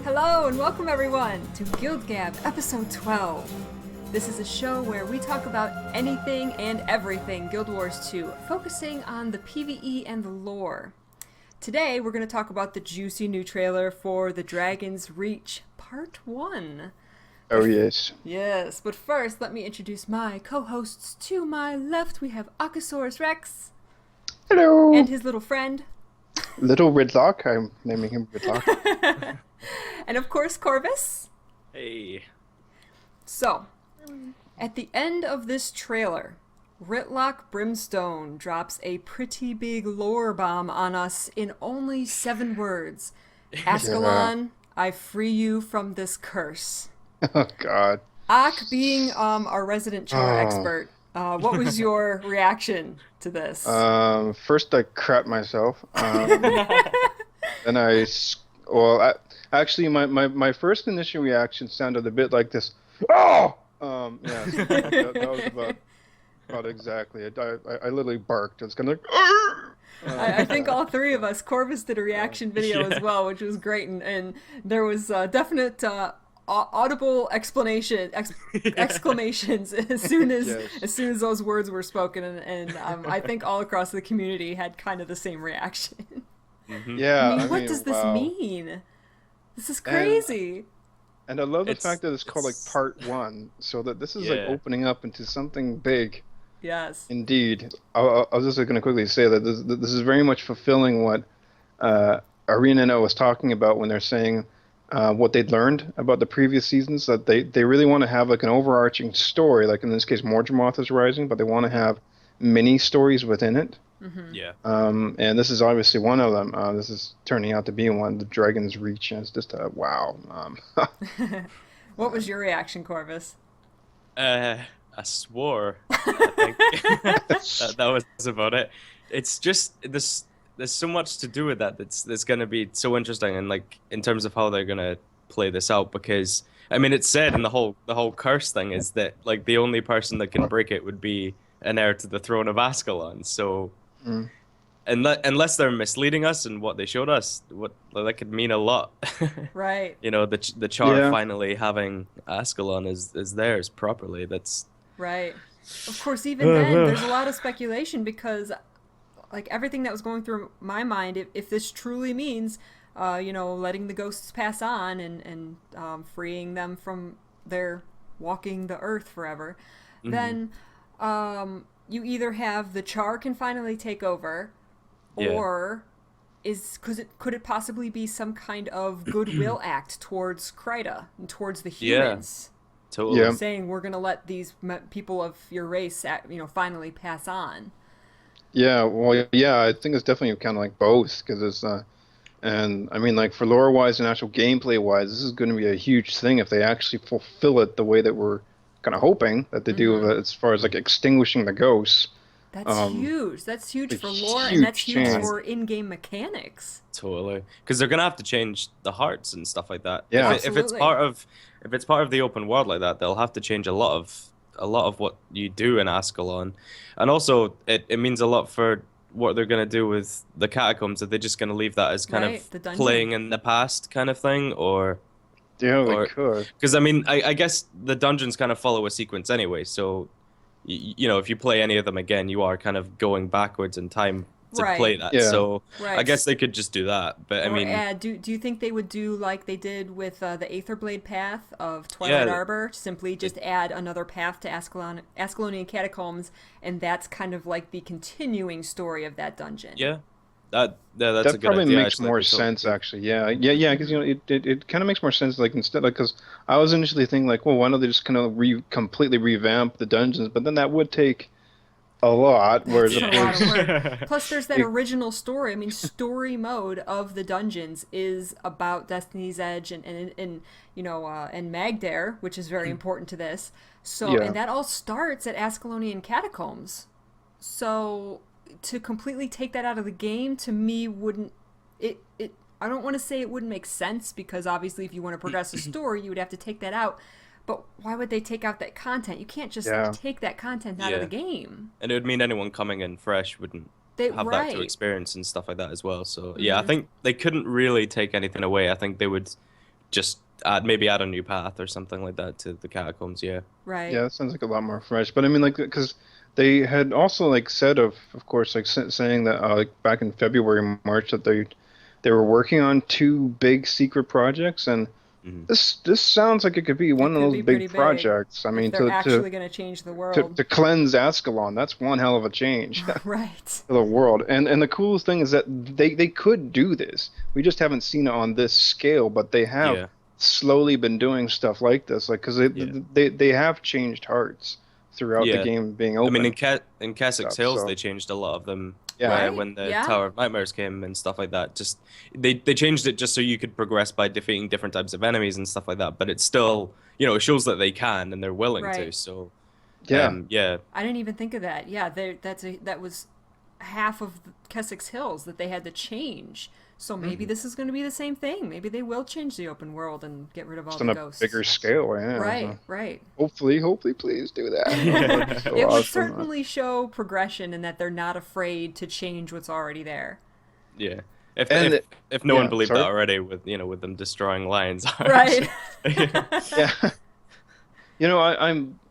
Hello and welcome everyone to GuildGab episode 12. This is a show where we talk about anything and everything Guild Wars 2, focusing on the PvE and the lore. Today we're going to talk about the juicy new trailer for The Dragon's Reach Part 1. Oh yes. Yes, but first let me introduce my co-hosts. To my left we have Akasaurus Rex. Hello. And his little friend. Little Rytlock. I'm naming him Rytlock. And of course Corvus. Hey. So, at the end of this trailer, Rytlock Brimstone drops a pretty big lore bomb on us in only 7 words. Ascalon, I free you from this curse. Oh God. Ak, being our resident char expert, what was your reaction to this? First I crap myself. Then actually my first initial reaction sounded a bit like this. Oh! Yeah, so that was about exactly. I literally barked. It's kind of like. I think all 3 of us, Corvus did a reaction video as well, which was great, and there was definite audible exclamations as soon as those words were spoken, and I think all across the community had kind of the same reaction. Mm-hmm. Yeah. I mean, what does this mean? This is crazy. And I love the fact that it's called like Part 1, so that this is like opening up into something big. Yes. Indeed. I was just going to quickly say that this is very much fulfilling what Arena was talking about when they're saying what they'd learned about the previous seasons, that they really want to have like an overarching story, like in this case Morgemoth is rising, but they want to have mini stories within it. Mm-hmm. Yeah. And this is obviously one of them. This is turning out to be one, The Dragon's Reach, and it's just a wow. What was your reaction, Corvus? I swore. I think that was about it. It's just there's so much to do with that that's going to be so interesting, and like in terms of how they're going to play this out, because I mean it's said in the whole curse thing is that like the only person that can break it would be an heir to the throne of Ascalon. So unless they're misleading us in what they showed us, that could mean a lot. Right. You know, the char finally having Ascalon is theirs properly. That's right. Of course, even then, there's a lot of speculation because, like, everything that was going through my mind, if this truly means, letting the ghosts pass on and freeing them from their walking the earth forever, then you either have the char can finally take over, or could it possibly be some kind of goodwill act towards Kryta and towards the humans? Totally. Saying we're gonna let these people of your race, finally pass on. Yeah, well, yeah, I think it's definitely kind of like both, because it's and I mean, like for lore wise and actual gameplay wise, this is going to be a huge thing if they actually fulfill it the way that we're kind of hoping that they do, as far as like extinguishing the ghosts. That's huge. That's huge for lore, and that's huge for in-game mechanics. Totally, because they're gonna have to change the hearts and stuff like that. Yeah, if it's part of the open world like that, they'll have to change a lot of what you do in Ascalon, and also it means a lot for what they're gonna do with the catacombs. Are they just gonna leave that as kind of playing in the past kind of thing, or? Yeah, they could. Because I mean, I guess the dungeons kind of follow a sequence anyway, so you know, if you play any of them again, you are kind of going backwards in time to play that. Yeah. So I guess they could just do that. But I mean, do you think they would do like they did with the Aetherblade path of Twilight Arbor? Simply just add another path to Ascalonian Catacombs, and that's kind of like the continuing story of that dungeon. Yeah. That's that a good probably idea, makes more sense, actually. Yeah, because it kind of makes more sense. Like instead, like because I was initially thinking like, well, why don't they just kind of completely revamp the dungeons? But then that would take a lot. Whereas a lot of work. Plus, there's that original story. I mean, story mode of the dungeons is about Destiny's Edge and Magdare, which is very important to this. So and that all starts at Ascalonian Catacombs. So to completely take that out of the game, to me, wouldn't it I don't want to say it wouldn't make sense, because obviously if you want to progress the story you would have to take that out, but why would they take out that content? You can't just take that content out of the game. And it would mean anyone coming in fresh wouldn't have that to experience and stuff like that as well. So I think they couldn't really take anything away. I think they would just maybe add a new path or something like that to the catacombs. Yeah. Right. Yeah, that sounds like a lot more fresh. But I mean, like, because they had also like said of course, like saying that like back in February, March, that they were working on two big secret projects, and Hmm. this sounds like it could be It one of could those be big pretty big projects. I if mean, they're actually going to change the world. to cleanse Ascalon, that's one hell of a change Right. to the world. And the coolest thing is that they could do this. We just haven't seen it on this scale, but they have Yeah. slowly been doing stuff like this, like because Yeah. they have changed hearts throughout the Yeah. game being I mean, open in Keswick's stuff. Hills, So they changed a lot of them yeah, Right. when the Yeah. Tower of Nightmares came and stuff like that. Just they changed it just so you could progress by defeating different types of enemies and stuff like that. But it's still, it shows that they can and they're willing to. Right. So, yeah. yeah, I didn't even think of that. Yeah, that was half of Keswick's Hills that they had to change. So maybe this is going to be the same thing. Maybe they will change the open world and get rid of all Just the on a ghosts. bigger scale, yeah. Right, So right. hopefully, please do that. That'd be so It would awesome. certainly show progression in that they're not afraid to change what's already there. yeah. If And if no yeah, one believed sorry? that already, with them destroying lions' arms. Right. Yeah.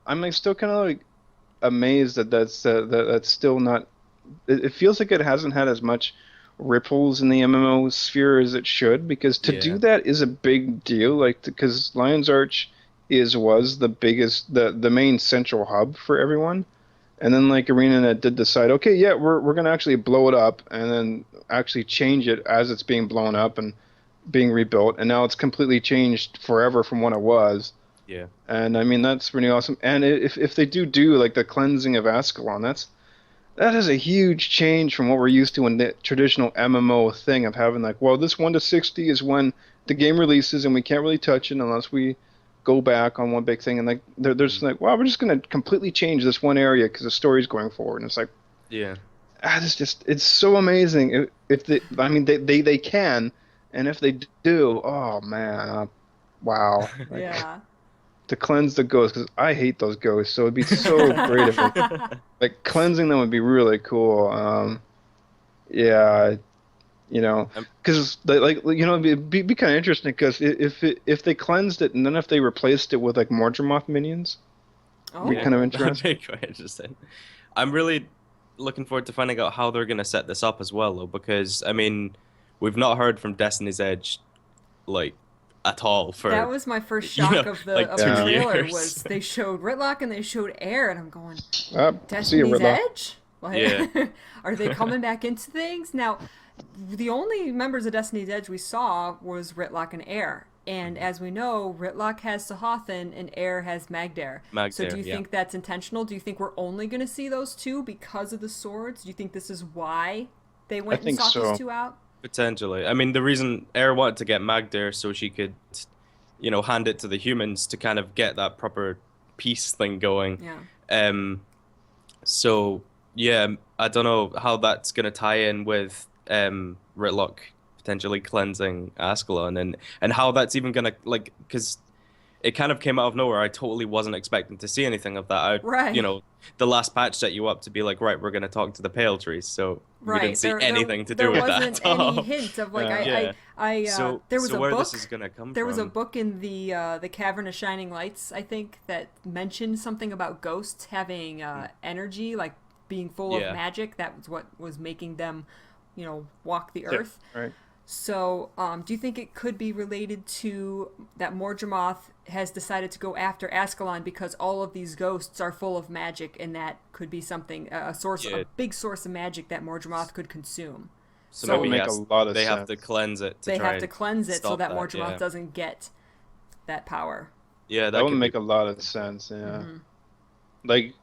I'm like still kind of like amazed that that's still not. It feels like it hasn't had as much ripples in the MMO sphere as it should, because to do Yeah. that is a big deal. Like because Lion's Arch was the biggest, the main central hub for everyone, and then like ArenaNet did decide, okay, yeah, we're gonna actually blow it up, and then actually change it as it's being blown up and being rebuilt, and now it's completely changed forever from what it was. Yeah. And I mean that's really awesome. And if they do like the cleansing of Ascalon, that is a huge change from what we're used to in the traditional MMO thing of having like, well, this 1 to 60 is when the game releases and we can't really touch it unless we go back on one big thing. And like they're just like, well, we're just gonna completely change this one area because the story's going forward. And it's like, Yeah. it's so amazing. If I mean they can, and if they do, oh man, wow. Like, Yeah. to cleanse the ghosts, because I hate those ghosts, so it'd be so great if like cleansing them would be really cool. Yeah, because it'd be kind of interesting, because if they cleansed it and then if they replaced it with like Mordramoth minions, Oh. be kind of That'd interesting. be quite interesting. I'm really looking forward to finding out how they're going to set this up as well, though, because I mean, we've not heard from Destiny's Edge like at all for That was my first shock of the like of the 2 trailer. years. Was they showed Rytlock and they showed Air, and I'm going, See you, Destiny's Rytlock. Edge? Like, Yeah. are they coming back into things now? The only members of Destiny's Edge we saw was Rytlock and Air, and as we know, Rytlock has Sahothin and Air has Magdare. So do you yeah. think that's intentional? Do you think we're only going to see those two because of the swords? Do you think this is why they went and think sought so. those two out? Potentially. I mean, the reason Air wanted to get Mag there so she could, hand it to the humans to kind of get that proper peace thing going. Yeah. So yeah, I don't know how that's gonna tie in with Rytlock potentially cleansing Ascalon, and how that's even gonna, like, because it kind of came out of nowhere. I totally wasn't expecting to see anything of that. Right. The last patch set you up to be like, right, we're gonna talk to the Pale Trees, so we didn't see anything to do with that. There wasn't at all. any hint of like Yeah. So there was a where book. this is gonna come There was a from? book in the Cavern of Shining Lights, I think, that mentioned something about ghosts having energy, like being full Yeah. of magic. That was what was making them, walk the earth. Right. So, do you think it could be related to that Mordramoth has decided to go after Ascalon because all of these ghosts are full of magic, and that could be something, a big source of magic that Mordramoth could consume? So That would maybe make a lot of they have to sense. cleanse it. They try have to and cleanse it so stop that Mordramoth yeah. doesn't get that power. Yeah, That would could make be- a lot of sense. Yeah. Mhm. Like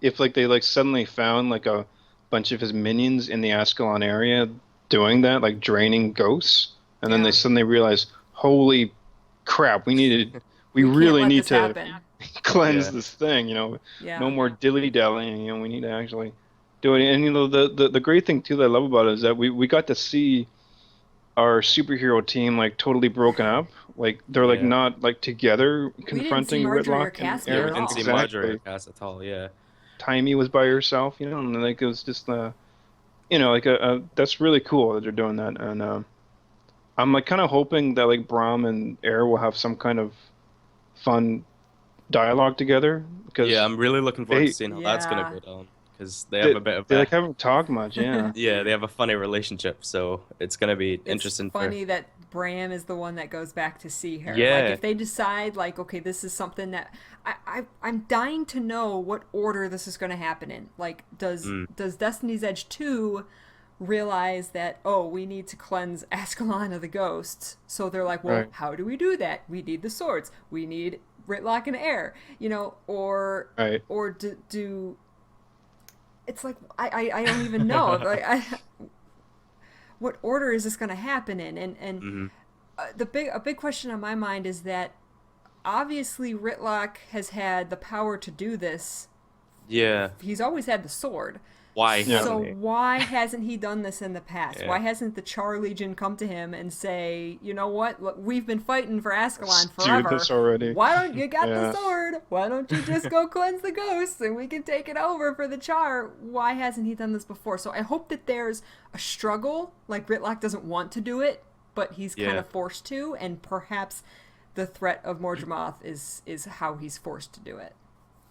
if like they like suddenly found like a bunch of his minions in the Ascalon area doing that, like draining ghosts, and then Yeah. they suddenly realize, holy crap, we Can't really let need this to happen. cleanse Yeah. this thing. Yeah. No more dilly dallying. We need to actually do it. And the great thing too that I love about it is that we got to see our superhero team like totally broken up. Like they're like Yeah. not like together didn't confronting see Marjorie or Rytlock and Cassidy Yeah, at we Air. didn't see all. Marjorie or Exactly. Cass at all. Yeah. Taimi was by herself, and like it was just like a that's really cool that they're doing that. And I'm like kind of hoping that like Brahm and Air will have some kind of fun dialogue together Yeah, because I'm really looking forward to they seeing how that's gonna Yeah. go down because they have they, a bit of they a like haven't talked much. Yeah. yeah, they have a funny relationship, so it's gonna be It's interesting for funny that Bram is the one that goes back to see her. Like, yeah. if they decide, like, okay, this is something that I'm dying to know what order this is going to happen in. Like, Mm, does Destiny's Edge 2 realize that, oh, we need to cleanse Ascalon of the ghosts? So they're like, well, Right. how do we do that? We need the swords. We need Rytlock and Air, you know, Right. or do it's like I don't even know. Like, what order is this going to happen in? And hmm a big question on my mind is that obviously Rytlock has had the power to do this. Yeah. He's always had the sword. Why Yeah. So hasn't he? why hasn't he done this in the past? Yeah. Why hasn't the Char Legion come to him and say, you know what? Look, we've been fighting for Ascalon Let's do forever. this already. Why don't you got the Yeah. sword? Why don't you just go cleanse the ghosts and we can take it over for the Char? Why hasn't he done this before? So I hope that there's a struggle. Like Rytlock doesn't want to do it, but he's kind Yeah. of forced to, and perhaps the threat of Mordramoth is how he's forced to do it.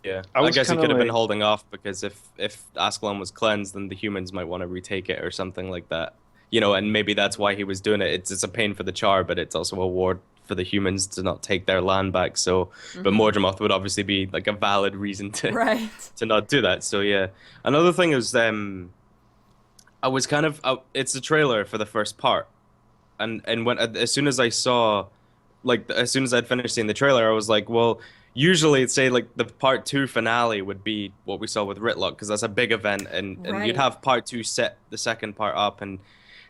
Yeah, I I was guess he kind could of have been like, holding off because if Ascalon was cleansed, then the humans might want to retake it or something like that. You know, and maybe that's why he was doing it. It's a pain for the Char, but it's also a reward for the humans to not take their land back. So, but Mordramoth would obviously be like a valid reason to Right. to not do that. So yeah, another thing is I was kind of it's a trailer for the first part, and when as soon as I saw like as soon as I'd finished seeing the trailer, I was like, well, usually it's say like the part two finale would be what we saw with Rytlock because that's a big event, and you'd Right. have part two set the second part up, and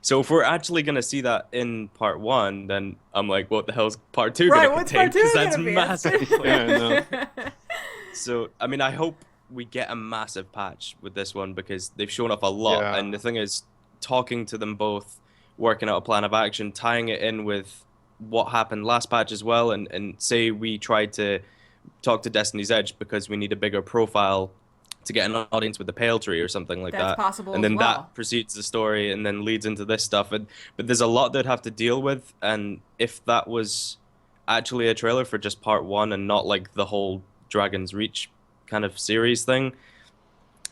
so if we're actually gonna see that in part one, then I'm like, what the hell's part two Right, gonna what's contain? part two Because that's gonna be? massive. Yeah, I know. So I mean, I hope we get a massive patch with this one because they've shown off a lot, Yeah. and the thing is, talking to them both, working out a plan of action, tying it in with what happened last patch as well, and say we tried to talk to Destiny's Edge because we need a bigger profile to get an audience with the Pale Tree or something like That's that. possible And as then well. that precedes the story and then leads into this stuff. But there's a lot they'd have to deal with, and if that was actually a trailer for just part one and not like the whole Dragon's Reach kind of series thing,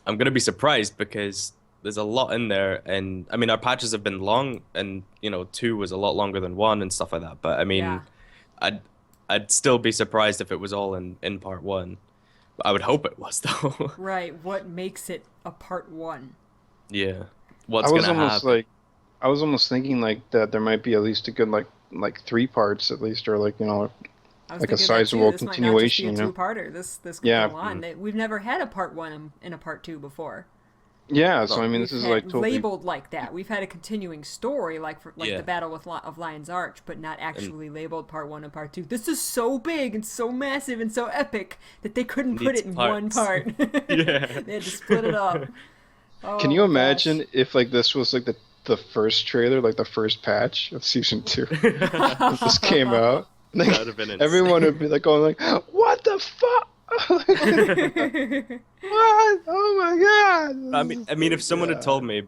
I'm gonna be surprised because there's a lot in there, and I mean our patches have been long, and you know two was a lot longer than one and stuff like that. But I mean, Yeah. I'd I'd still be surprised if it was all in part one. I would hope it was though. Right. What makes it a part one? Yeah, I what's was gonna almost happen? like, I was almost thinking like that there might be at least a good like three parts at least, or like I was like a thinking that too. sizable This might not just be continuation. a You know? two-parter. This could Yeah. go on. We've never had a part one and a part two before. Yeah. So I mean, We've this is had like totally. labeled like that. We've had a continuing story like Yeah, the Battle of Lion's Arch, but not and actually labeled part one and part two. This is so big and so massive and so epic that they couldn't put needs it in one parts. part. Yeah. They had to split it up. Oh Can you my imagine gosh. if like this was like the first trailer, like the first patch of season two, when this came out? That Like would have been everyone insane. would be like going like, "What the fuck? What? Oh my god!" I mean, if someone had told Yeah. me,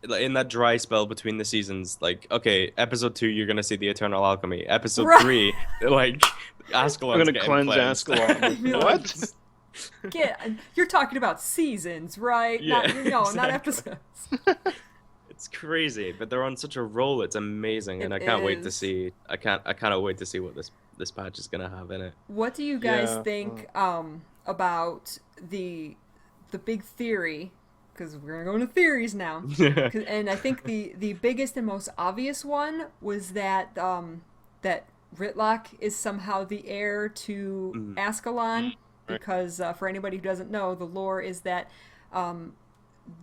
like, in that dry spell between the seasons, like, okay, episode two, you're gonna see the Eternal Alchemy. Episode Right. three, like, I'm Ascalon's gonna getting cleanse cleansed. Ascalon. Like, Be like, what? You're talking about seasons, right? Yeah, Not exactly. episodes. It's crazy, but they're on such a roll. It's amazing, and It I can't wait to is. see. I cannot wait to see what this patch is gonna have in it. What do you guys Yeah. think about the big theory? Because we're gonna go into theories now. And I think the biggest and most obvious one was that that Rytlock is somehow the heir to Ascalon. Because for anybody who doesn't know, the lore is that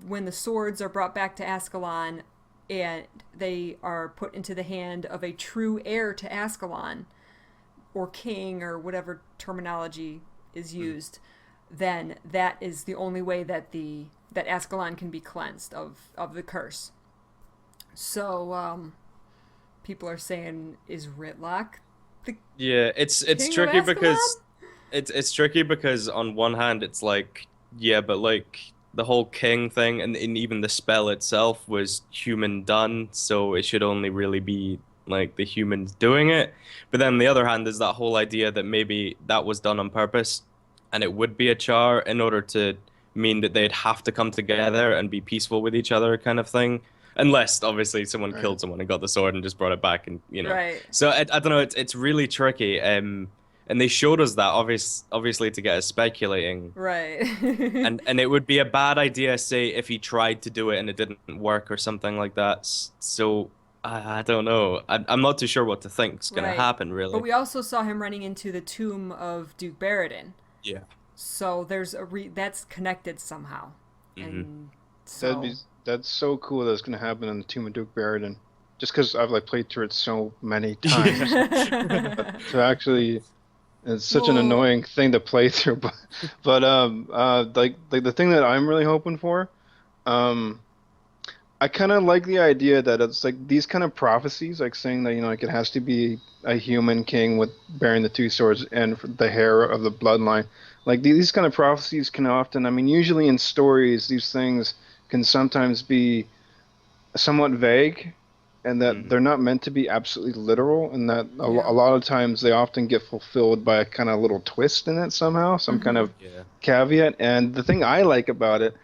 when the swords are brought back to Ascalon and they are put into the hand of a true heir to Ascalon, or king, or whatever terminology is used, then that is the only way that that Ascalon can be cleansed of the curse. So people are saying, is Rytlock the Yeah, it's king tricky of Ascalon? because it's tricky because on one hand it's like, yeah, but like the whole king thing and even the spell itself was human done, so it should only really be like the humans doing it. But then on the other hand, there's that whole idea that maybe that was done on purpose, and it would be a char in order to mean that they'd have to come together and be peaceful with each other, kind of thing. Unless obviously someone killed someone and got the sword and just brought it back, and Right. So I don't know. It's really tricky. And they showed us that obviously to get us speculating. Right. And it would be a bad idea, say, if he tried to do it and it didn't work or something like that. So I don't know. I'm not too sure what to think's gonna Right. happen, really. But we also saw him running into the tomb of Duke Barradin. Yeah. So there's that's connected somehow. And so That's so cool that it's gonna happen in the Tomb of Duke Barradin. Just because I've like played through it so many times. To actually, it's such an annoying thing to play through. But like the thing that I'm really hoping for, I kind of like the idea that it's like these kind of prophecies, like saying that like it has to be a human king with bearing the two swords and the heir of the bloodline. Like these kind of prophecies can often, I mean, usually in stories, these things can sometimes be somewhat vague, and that they're not meant to be absolutely literal, and that a lot of times they often get fulfilled by a kind of little twist in it somehow, some kind of caveat. And the thing I like about it,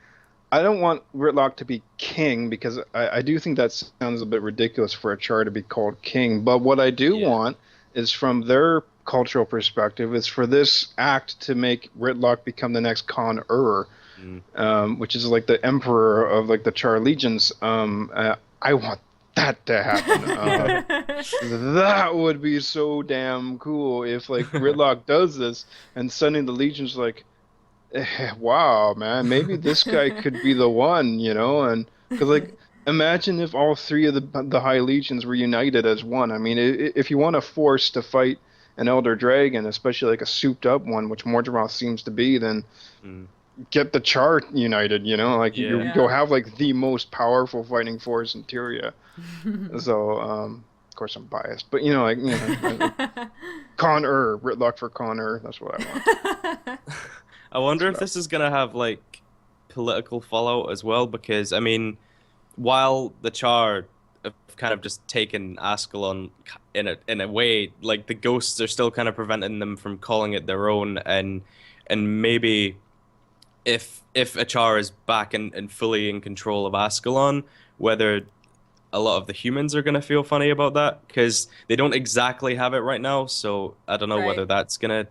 I don't want Rytlock to be king, because I do think that sounds a bit ridiculous for a char to be called king. But what I do want is, from their cultural perspective, is for this act to make Rytlock become the next Con-ur, which is like the emperor of like the Char legions. I want that to happen. That would be so damn cool if like Rytlock does this, and suddenly the legions like, wow, man, maybe this guy could be the one, and because like imagine if all three of the High Legions were united as one. I mean, if you want a force to fight an Elder Dragon, especially like a souped up one, which Mordramoth seems to be, then get the Char united, like you'll have like the most powerful fighting force in Tyria. So, of course I'm biased, but like Con-ur, Rytlock for Con-ur, that's what I want. I wonder if this is gonna have like political fallout as well, because I mean, while the Char have kind of just taken Ascalon in a way, like the ghosts are still kind of preventing them from calling it their own, and maybe if a Char is back and fully in control of Ascalon, whether a lot of the humans are gonna feel funny about that, because they don't exactly have it right now. So I don't know whether that's gonna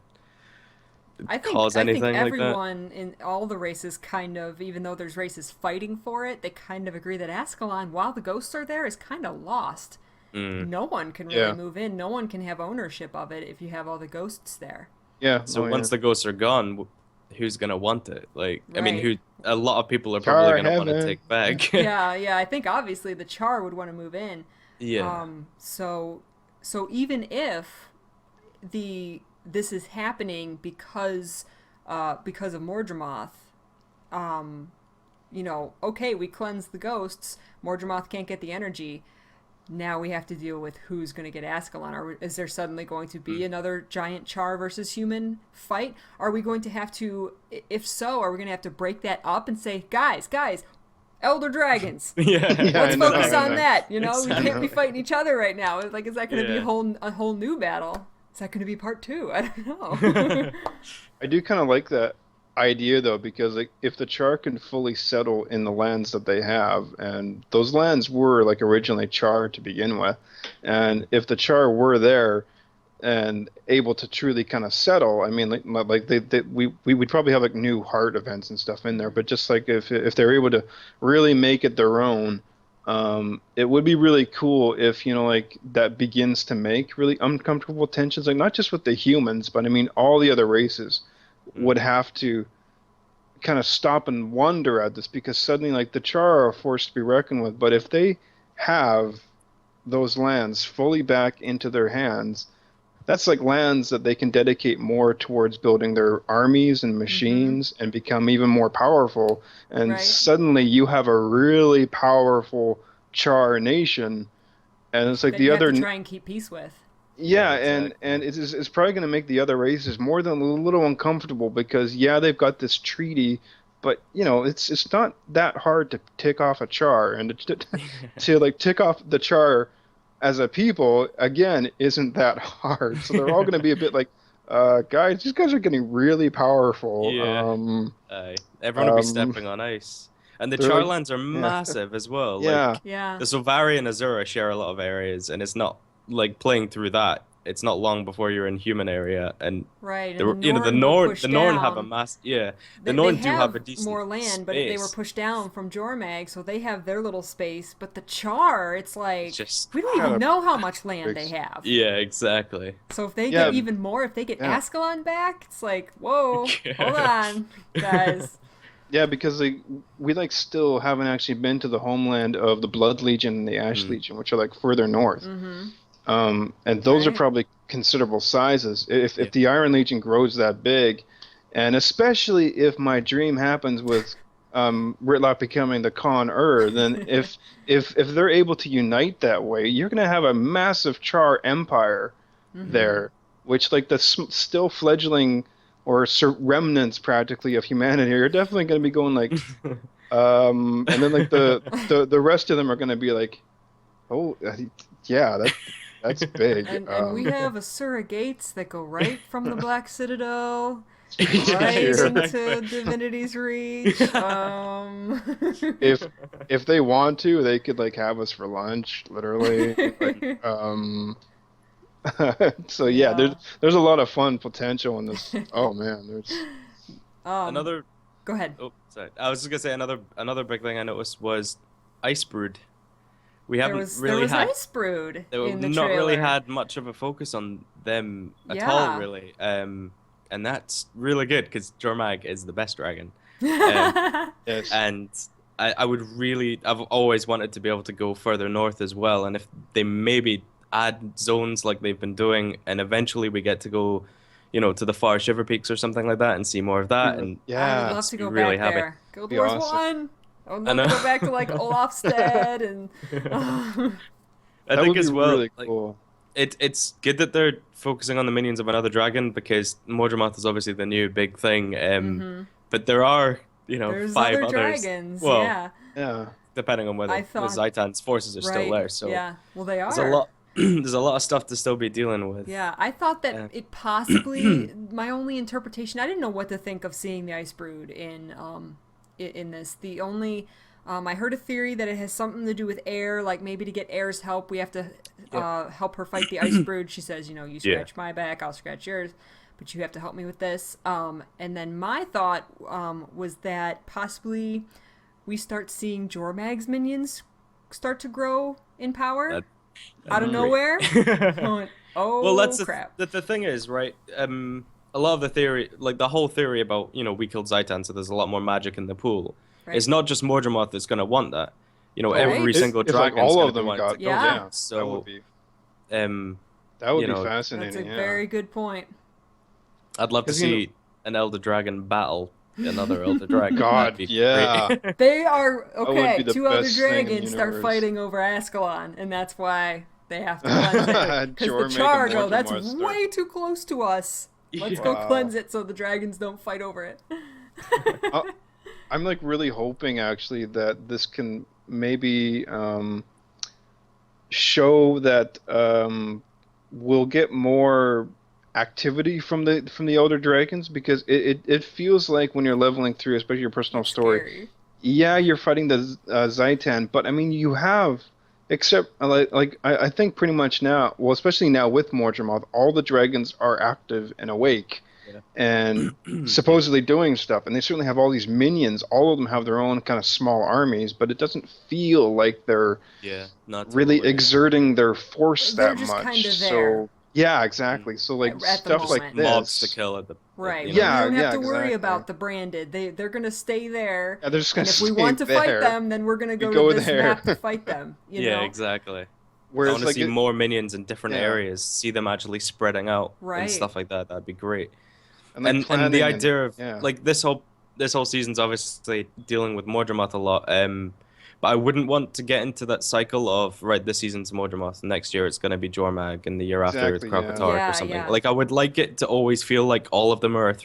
cause anything like that. Everyone in all the races kind of, even though there's races fighting for it, they kind of agree that Ascalon, while the ghosts are there, is kind of lost. No one can really move in. No one can have ownership of it if you have all the ghosts there. Yeah. So once the ghosts are gone, who's gonna want it? Like, I mean, a lot of people are probably gonna want to take back. yeah. I think obviously the Char would want to move in. Yeah. So even if this is happening because of Mordramoth, okay, we cleanse the ghosts. Mordramoth can't get the energy. Now we have to deal with who's going to get Ascalon. Is there suddenly going to be another giant Char versus human fight? Are we going to have to, if so, are we going to have to break that up and say, guys, Elder Dragons. Let's focus on that. We can't be fighting each other right now. Like, is that going to be a whole new battle? Is that going to be part 2? I don't know. I do kind of like that idea, though, because like if the Char can fully settle in the lands that they have, and those lands were like originally Char to begin with, and if the Char were there and able to truly kind of settle, I mean, we would probably have like new heart events and stuff in there, but just like if they're able to really make it their own, it would be really cool if like that begins to make really uncomfortable tensions, like not just with the humans, but I mean all the other races would have to kind of stop and wonder at this, because suddenly like the Char are a force to be reckoned with. But if they have those lands fully back into their hands, that's like lands that they can dedicate more towards building their armies and machines and become even more powerful. And suddenly you have a really powerful Char nation, and it's like that the you other have to try and keep peace with. Yeah, and it's probably going to make the other races more than a little uncomfortable, because they've got this treaty, but it's not that hard to tick off a Char, and to like tick off the Char as a people, again, isn't that hard. So they're all going to be a bit like, guys, these guys are getting really powerful. Yeah. Everyone will be Um, stepping on ice. And the they're like, Charlands are yeah, massive as well. yeah, Like Yeah. the Sylvari and Azura share a lot of areas, and it's not like playing through that. It's not long before you're in human area, and Right, the and the the Norn were pushed The Norn have a down. mass. Yeah, the They Norn do have a have decent more land, but they were space. pushed down from Jormag, so they have their little space. But the Char, it's like It's just we don't Got even a know how much land big they have. yeah, exactly. So if they Yeah, get even more, if they get yeah. Ascalon back, it's like, whoa, hold on, guys. yeah, because we like still haven't actually been to the homeland of the Blood Legion and the Ash Legion, which are like further north. Mm-hmm. And those are Right. probably considerable sizes. If Yeah. the Iron Legion grows that big, and especially if my dream happens with Rytlock becoming the Con-ur, then if they're able to unite that way, you're gonna have a massive Char empire there, which like the still fledgling or remnants practically of humanity are definitely gonna be going like, and then like the rest of them are gonna be like, oh yeah, that's big. And we have Asura gates that go right from the Black Citadel Yeah, right sure. into Divinity's Reach. If they want to, they could like have us for lunch, literally. Like, so yeah, Yeah. there's a lot of fun potential in this. Oh man, there's Another. Go ahead. Oh, sorry. I was just gonna say another big thing I noticed was Ice Brood. We There haven't was really had Ice Brood they in the not really trailer. had much of a focus on them at Yeah. all, really. And that's really good because Jormag is the best dragon. yes. And I've always wanted to be able to go further north as well. And if they maybe add zones like they've been doing, and eventually we get to go, to the far Shiver Peaks or something like that and see more of that. And I would Yeah. love to go be really back happy. there. Guild Be Wars awesome. 1. I would I love know. to go back to like Olafstead and I That think would as be well, really like, cool. it's good that they're focusing on the minions of another dragon because Mordremoth is obviously the new big thing. But there are, there's 5 other others. dragons. Well, yeah. Yeah. depending on whether I the thought- Zaitan's forces are still Right. there. So yeah. Well, they are. there's a lot. There's a lot of stuff to still be dealing with. Yeah, I thought that Yeah. it possibly my only interpretation. I didn't know what to think of seeing the Ice Brood in this. The only I heard a theory that it has something to do with air, like maybe to get Air's help, we have to help her fight the Ice Brood. She says, you scratch my back, I'll scratch yours, but you have to help me with this. And then my thought was that possibly we start seeing Jormag's minions start to grow in power That'd out of be nowhere. great. Going, oh, Well, that's crap. the thing is, right? A lot of the theory, like the whole theory about, we killed Zaitan, so there's a lot more magic in the pool. Right. It's not just Mordremoth that's going to want that. Right. Every If- single if, like, dragon's all going of to them want got to go Yeah. there. that So, would be um, that would be That's fascinating. a Yeah. very good point. I'd love to 'Cause, you see an Elder Dragon battle another Elder Dragon. God, That'd be yeah. great. They are would okay. be the 2 other best thing in the dragons start universe. fighting over Ascalon, and that's why they have to cleanse it. Because Jormag the Char and go, that's Mordremoth start- way too close to us. Let's Yeah. go Wow. cleanse it so the dragons don't fight over it. I'm like really hoping actually that this can maybe show that we'll get more activity from the elder dragons, because it feels like when you're leveling through, especially your personal It's story, scary. yeah, you're fighting the Zaitan, but I mean you have, except I think pretty much now, well, especially now with Mordremoth, all the dragons are active and awake. Yeah. And supposedly doing stuff, and they certainly have all these minions. All of them have their own kind of small armies, but it doesn't feel like they're Yeah, not really totally. exerting their force They're that just much. kinda there. So yeah, exactly. So like At the stuff like moment. this, mobs to kill at the Right. you We know. Yeah, don't have yeah, to worry exactly. about the branded. They're gonna stay there. yeah, they're just gonna And if we stay want to fight there. them, then we're gonna go go to this there. map to fight them. You Yeah, know? exactly. I Whereas want to like see more minions in different Yeah. areas, see them actually spreading out Right. and stuff like that. That'd be great. and, like, And planning the idea of yeah. like this whole season's obviously dealing with Mordremoth a lot. But I wouldn't want to get into that cycle of right, this season's Mordremoth, next year it's gonna be Jormag, and the year after it's Exactly, yeah. Kravatar Yeah, or something. yeah. Like I would like it to always feel like all of them are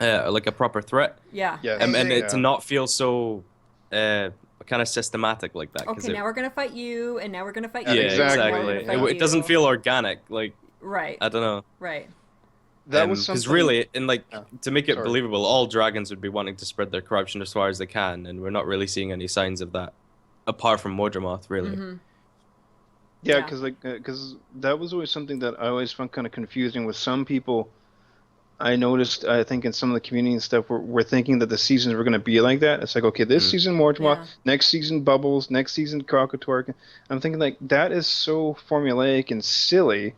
like a proper threat. Yeah. Yes. I And agree. it to not feel so kind kind of systematic like that. Okay, now we're gonna fight you, and now we're gonna fight Yeah, you. exactly. And now we're gonna exactly. fight It doesn't you. feel organic. Like, Right. I don't know. Right. That was Because something. really, and like Oh, to make it sorry. believable, all dragons would be wanting to spread their corruption as far as they can, and we're not really seeing any signs of that, apart from Modramoth, really. Mm-hmm. Yeah, Yeah. because that was always something that I always found kind of confusing with some people. I noticed, I think in some of the community and stuff, we're thinking that the seasons were going to be like that. It's like, okay, this Mm. season Mortimer, Yeah. next season Bubbles, next season Krakatork. I'm thinking like that is so formulaic and silly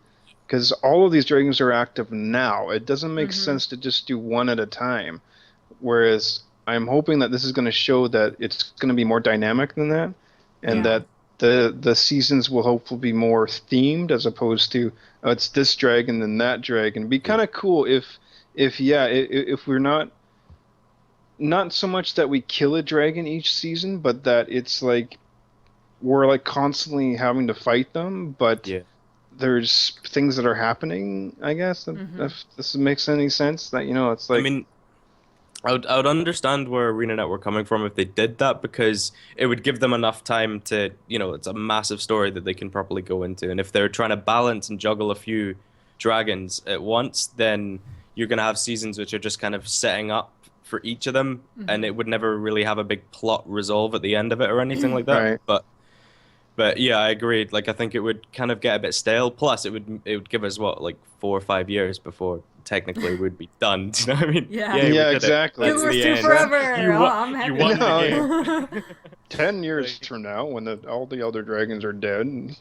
because all of these dragons are active now. It doesn't make Mm-hmm. sense to just do one at a time. Whereas I'm hoping that this is going to show that it's going to be more dynamic than that, and Yeah. that the seasons will hopefully be more themed as opposed to it's this dragon then that dragon. It'd be kind of cool if we're not so much that we kill a dragon each season, but that it's like we're like constantly having to fight them, but Yeah. there's things that are happening, I guess, Mm-hmm. if this makes any sense, that it's I like mean, I would understand where ArenaNet were coming from if they did that, because it would give them enough time to, it's a massive story that they can properly go into. And if they're trying to balance and juggle a few dragons at once, then you're going to have seasons which are just kind of setting up for each of them, and it would never really have a big plot resolve at the end of it or anything like that. Right. But yeah, I agreed. Like, I think it would kind of get a bit stale. Plus, it would give us what, like 4 or 5 years before technically we'd be done. Do you know what I mean? Yeah. we Yeah, did it. exactly. That's Guild Wars the 2 end. forever. You Oh, won- I'm happy. you won the game. 10 years from now when all the elder dragons are dead.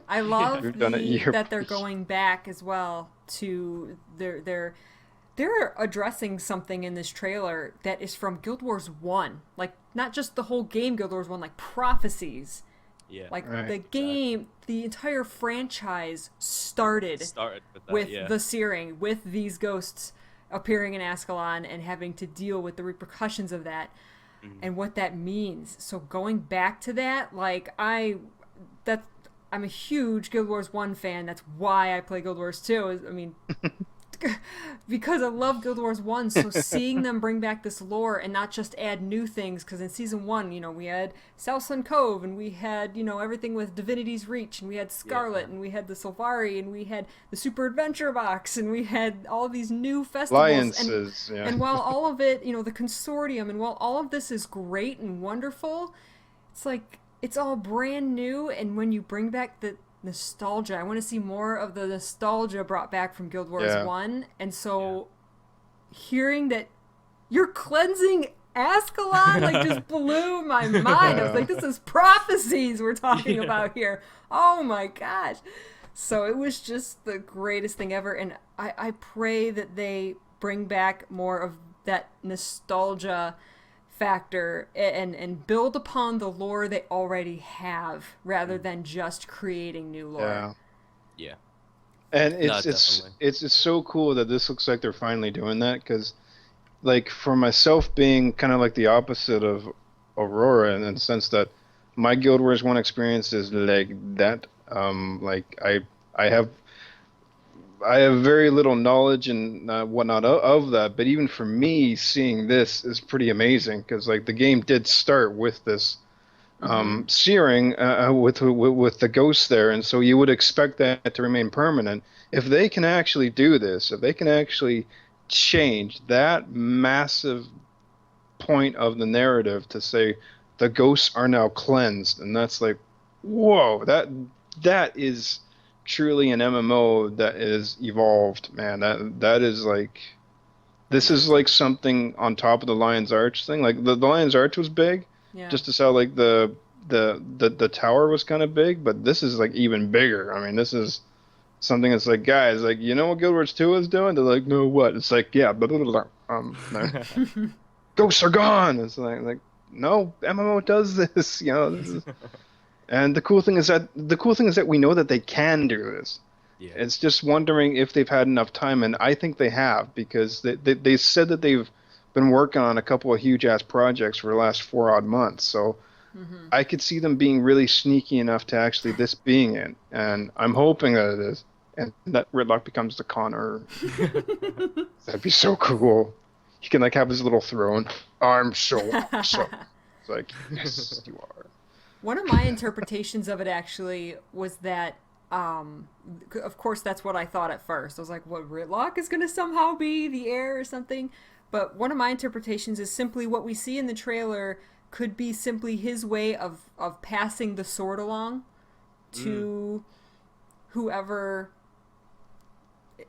I love We've done it year that they're by year. going back as well to they're addressing something in this trailer that is from Guild Wars 1. Like, not just the whole game Guild Wars 1, like prophecies. Yeah. Like, Right. the game, the entire franchise started With that, with yeah. the searing, with these ghosts appearing in Ascalon and having to deal with the repercussions of that and what that means. So going back to that, like, I'm a huge Guild Wars 1 fan. That's why I play Guild Wars 2. I mean, because I love Guild Wars 1, so seeing them bring back this lore and not just add new things, because in Season 1, we had Southland Cove, and we had, everything with Divinity's Reach, and we had Scarlet, and we had the Sylvari, and we had the Super Adventure Box, and we had all these new festivals. Alliances, yeah. And while all of it, the Consortium, and while all of this is great and wonderful, it's like, it's all brand new, and when you bring back the nostalgia, I want to see more of the nostalgia brought back from Guild Wars Yeah. 1, and so hearing that you're cleansing Ascalon, like, just blew my mind. I was like, this is prophecies we're talking about here. Oh my gosh. So it was just the greatest thing ever, and I pray that they bring back more of that nostalgia factor and build upon the lore they already have rather than just creating new lore. Yeah. Yeah. And No, it's definitely. it's so cool that this looks like they're finally doing that, because like for myself being kind of like the opposite of Aurora in the sense that my Guild Wars 1 experience is like that. Like I have very little knowledge and whatnot of that, but even for me, seeing this is pretty amazing, because like the game did start with this searing with the ghosts there, and so you would expect that to remain permanent. If they can actually do this, if they can actually change that massive point of the narrative to say the ghosts are now cleansed, and that's like, whoa, that is truly an MMO that is evolved, man. That is like, this is like something on top of the Lion's Arch thing. Like the Lion's Arch was big, Yeah. just as how like the tower was kind of big, but this is like even bigger. I mean, this is something that's like, guys, like, you know what Guild Wars 2 is doing? They're like, no, what? It's like, yeah, blah, blah, blah, blah. No. Ghosts are gone. It's like no, MMO does this, this is. And the cool thing is that we know that they can do this. Yeah. It's just wondering if they've had enough time, and I think they have, because they said that they've been working on a couple of huge ass projects for the last 4 odd months. So I could see them being really sneaky enough to actually this being it, and I'm hoping that it is, and that Rytlock becomes the Connor. That'd be so cool. He can like have his little throne. I'm so It's like, yes, you are. One of my interpretations of it actually was that, of course, that's what I thought at first. I was like, what, Rytlock is going to somehow be the heir or something? But one of my interpretations is simply what we see in the trailer could be simply his way of passing the sword along to whoever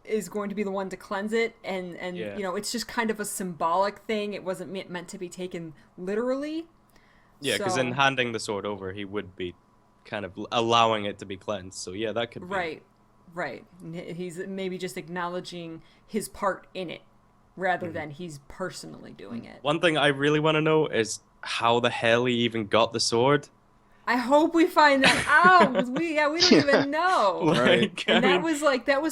is going to be the one to cleanse it. And you know, it's just kind of a symbolic thing. It wasn't meant to be taken literally. Yeah, because in handing the sword over, he would be kind of allowing it to be cleansed. So yeah, that could be. Right. He's maybe just acknowledging his part in it rather than he's personally doing it. One thing I really want to know is how the hell he even got the sword. I hope we find that out, because we don't even know. Like, and that was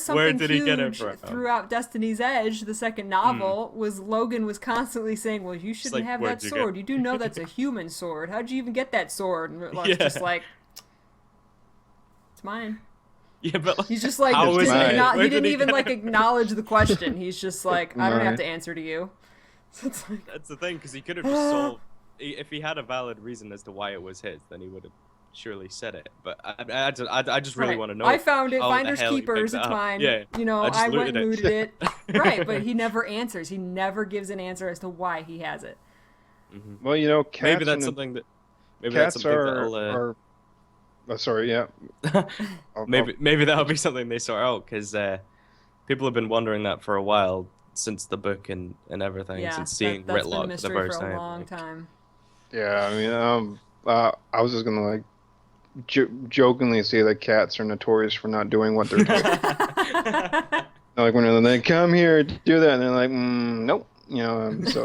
something where did he get it huge from? throughout Destiny's Edge, the second novel, was Logan was constantly saying, well, you shouldn't have that sword. You do know that's a human sword. How'd you even get that sword? And Rytlock's just like, it's mine. Yeah, but he's just like, he didn't even like acknowledge the question. He's just like, I don't have to answer to you. So it's like, that's the thing, because he could have just solved. If he had a valid reason as to why it was his, then he would have surely said it. But I just really want to know. I found it. Finders keepers. It's mine. Yeah. You know, I went and looted it. Right, but he never answers. He never gives an answer as to why he has it. Mm-hmm. Well, you know, cats maybe that's something that. Maybe cats that's something are. Oh, sorry. Yeah. maybe that'll be something they sort out, because people have been wondering that for a while since the book and everything. Since seeing Rytlock for the first time. For a long time. Yeah, I mean, I was just gonna like jokingly say that cats are notorious for not doing what they're told. Like when they come here, do that, and they're like, nope, you know. So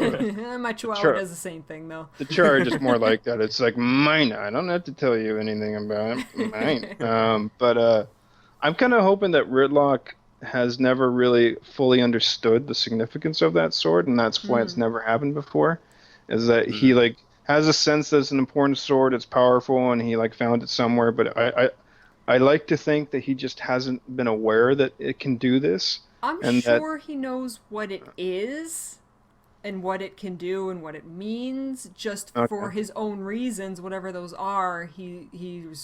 my Chihuahua does the same thing, though. The charge is more like that. It's like mine. I don't have to tell you anything about it. Mine. But I'm kind of hoping that Rytlock has never really fully understood the significance of that sword, and that's why it's never happened before. Is that he like has a sense that it's an important sword, it's powerful, and he like found it somewhere. But I like to think that he just hasn't been aware that it can do this. I'm sure he knows what it is and what it can do and what it means. Just for his own reasons, whatever those are, he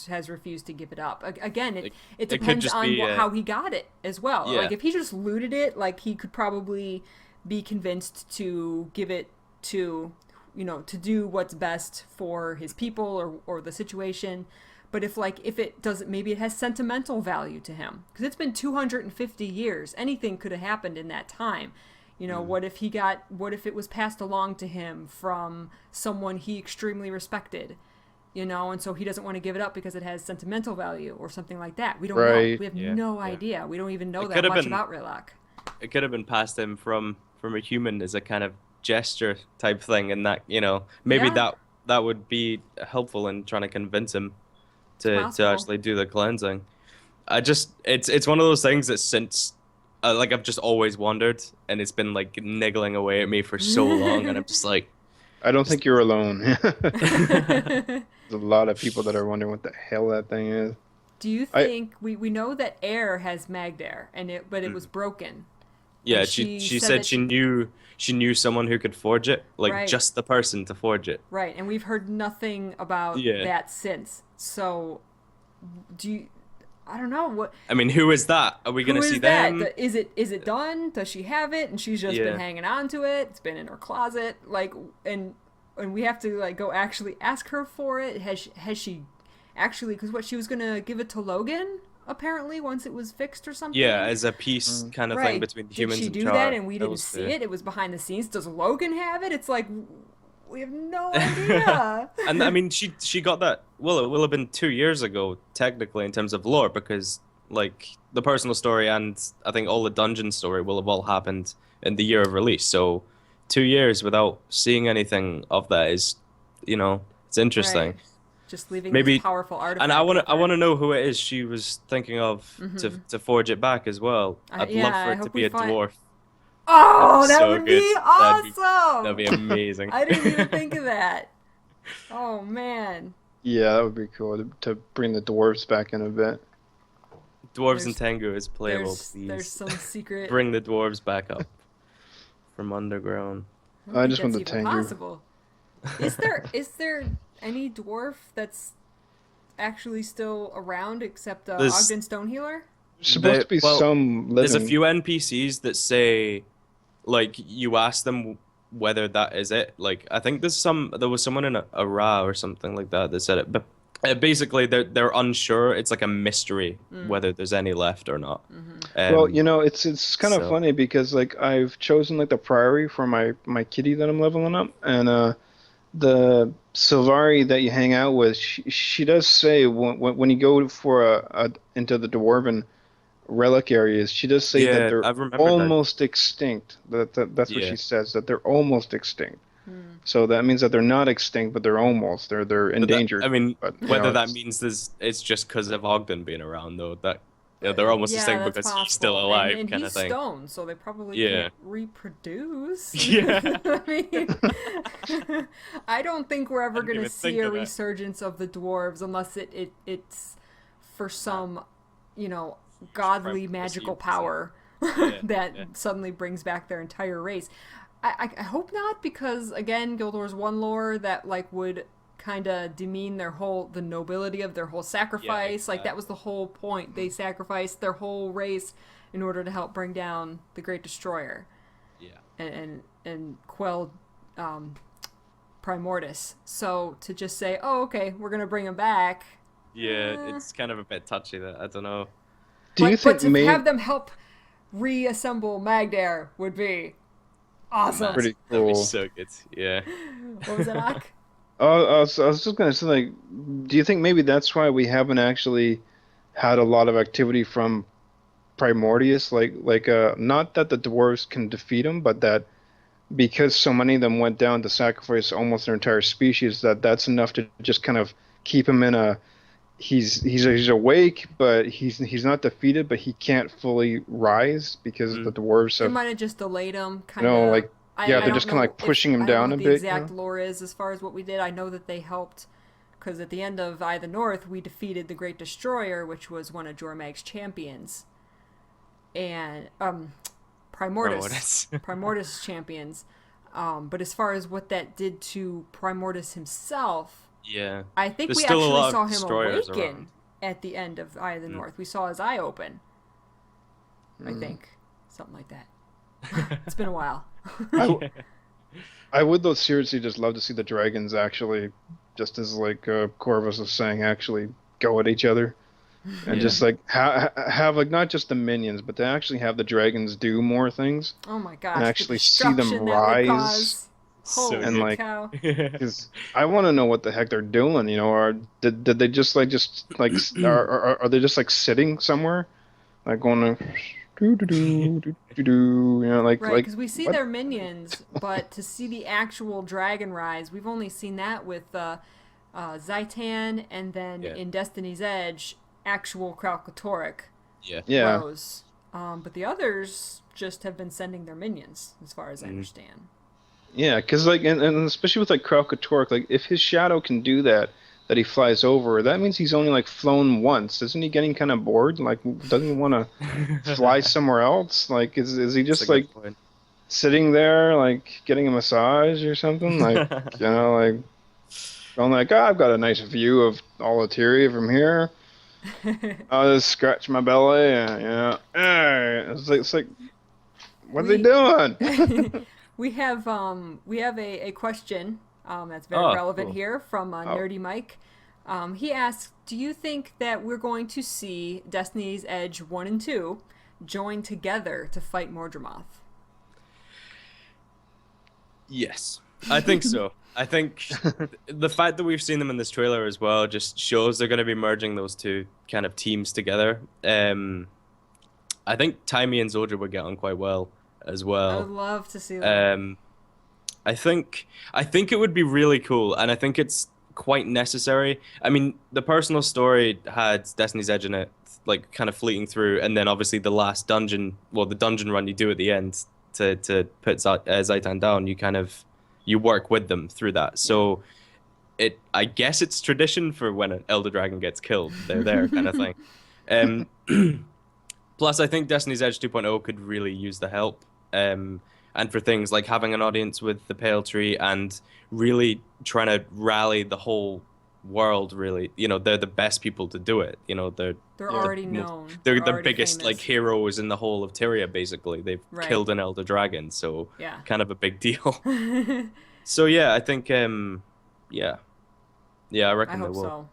has refused to give it up. Again, it depends on how he got it as well. Yeah. Like if he just looted it, like he could probably be convinced to give it to, you know, to do what's best for his people or the situation. But if it doesn't, maybe it has sentimental value to him, because it's been 250 years. Anything could have happened in that time. You know, what if it was passed along to him from someone he extremely respected, you know, and so he doesn't want to give it up because it has sentimental value or something like that. We don't know. We have no idea. We don't even know that much about Rytlock. It could have been passed him from a human as a kind of gesture type thing, and that, you know, maybe that would be helpful in trying to convince him to actually do the cleansing. It's one of those things that since like I've just always wondered, and it's been like niggling away at me for so long, and I'm just like, I don't think you're alone. There's a lot of people that are wondering what the hell that thing is. Do you think we know that air has Magdair, but it was broken? Yeah, she said she knew someone who could forge it, like just the person to forge it. Right, and we've heard nothing about that since. So, I don't know what. I mean, who is that? Are we gonna see them? Is it done? Does she have it? And she's just been hanging on to it. It's been in her closet, like, and we have to like go actually ask her for it. Has she actually? Because she was gonna give it to Logan. Apparently, once it was fixed or something. Yeah, as a peace kind of thing between the humans and Char. Did she do that and we didn't see it? It was behind the scenes. Does Logan have it? It's like, we have no idea. And I mean, she got that. Well, it will have been 2 years ago, technically, in terms of lore, because like the personal story and I think all the dungeon story will have all happened in the year of release. So 2 years without seeing anything of that is, you know, it's interesting. Right. Just leaving this powerful artifact. And I want to know who it is she was thinking of to forge it back as well. I'd love for it to be a dwarf. Oh, that would be awesome! That'd be amazing. I didn't even think of that. Oh man. Yeah, that would be cool to bring the dwarves back in a bit. Dwarves and Tengu is playable, please. There's some secret. Bring the dwarves back up from underground. I just want the Tengu. Possible. Is there any dwarf that's actually still around except There's Ogden Stonehealer? There's supposed to be well, some there's a living. few NPCs that say, like, you ask them whether that is it. Like, I think there was someone in a Ra or something like that that said it, but basically they're unsure. It's like a mystery whether there's any left or not. Well, Um, it's kind of so funny because like I've chosen like the Priory for my kitty that I'm leveling up, and the Sylvari that you hang out with, she does say when you go for a into the dwarven relic areas, she does say that yeah, they're I've remembered that. almost extinct. That's what she Yeah, says, that they're almost extinct. Hmm. So that means that they're not extinct, but they're almost. They're but that endangered. I mean, But whether that means it's just because of Ogden being around though. That they're almost Yeah, extinct that's because he's still possible. And alive, and kind he's of thing. stone, so they probably Yeah, can't reproduce. yeah. I mean, I don't think we're I ever didn't gonna even see think a of that. resurgence of the dwarves unless it's for some, Huge godly primal magical proceeds. power Yeah, that yeah, suddenly brings back their entire race. I hope not, because again, Guild Wars 1 lore that like would kind of demean the nobility of their whole yeah, sacrifice. Like that was exactly. the whole point. They sacrificed their whole race in order to help bring down the Great Destroyer Yeah. and quell um, Primordus. So to just say, oh, okay, we're gonna bring him back. Yeah, eh. it's kind of a bit touchy that I don't know. do you But think to maybe have them help reassemble Magdar would be awesome. Man, pretty that'd be cool? so good. Yeah. What was it, Ak? Oh, I was just gonna say, like, do you think maybe that's why we haven't actually had a lot of activity from Primordius? Not that the dwarves can defeat him, but that because so many of them went down to sacrifice almost their entire species, that's enough to just kind of keep him in a he's awake, but he's not defeated, but he can't fully rise because the Mm. dwarves It have, might have just delayed him, kind of. like, yeah, I they're don't just kind of know like pushing him I don't know down what a the bit, exact lore is as far as what we did. I know that they helped because at the end of Eye of the North, we defeated the Great Destroyer, which was one of Jormag's champions, and Primordus, Primordus. Primordus champions. But as far as what that did to Primordus himself, Yeah. I think There's we still a actually lot saw of him destroyers awaken around. at the end of Eye of the Mm. North. We saw his eye open. I think something like that. It's been a while. I, I would though seriously just love to see the dragons actually, just as like Corvus was saying, actually go at each other and Yeah. just like have like not just the minions, but to actually have the dragons do more things Oh my and gosh, the actually see them destruction that would rise. cause. So And Holy good. like, cow. because I want to know what the heck they're doing, or did they are they just like sitting somewhere, like going to do do do do do do, Right, like because we see what? their minions, but to see the actual dragon rise, we've only seen that with Zaitan and then Yeah. in Destiny's Edge, actual Kralkatorrik Yeah. Yeah, rose. But the others just have been sending their minions, as far as I Mm. understand. yeah, because like and especially with like Kralkatorrik, like if his shadow can do that he flies over, that means he's only like flown once. Isn't he getting kind of bored? Like, doesn't he want to fly somewhere else? Like, is he That's a just like good point. sitting there, like getting a massage or something? Like, like going like, oh, I've got a nice view of Alateria from here. I'll just scratch my belly, and it's like, what's he we doing? we have a question that's very Oh, relevant cool. here from Oh, Nerdy Mike. He asks, "Do you think that we're going to see Destiny's Edge 1 and 2 join together to fight Mordremoth?" Yes, I think so. I think the fact that we've seen them in this trailer as well just shows they're going to be merging those two kind of teams together. I think Taimi and Zodra would get on quite well as I well. would love to see that. Um, I think it would be really cool, and I think it's quite necessary. I mean, the personal story had Destiny's Edge in it, like kind of fleeting through, and then obviously the last dungeon, well, the dungeon run you do at the end to put Zaitan down, you work with them through that. So I guess it's tradition for when an Elder Dragon gets killed, they're there kind of thing. Um, plus, I think Destiny's Edge 2.0 could really use the help. and for things like having an audience with the Pale Tree and really trying to rally the whole world. Really, they're the best people to do it. They're already known. They're the already biggest famous. like heroes in the whole of Tyria. Basically, they've Right. killed an elder dragon, so Yeah. kind of a big deal. So yeah, I think yeah, I reckon I they hope will. so.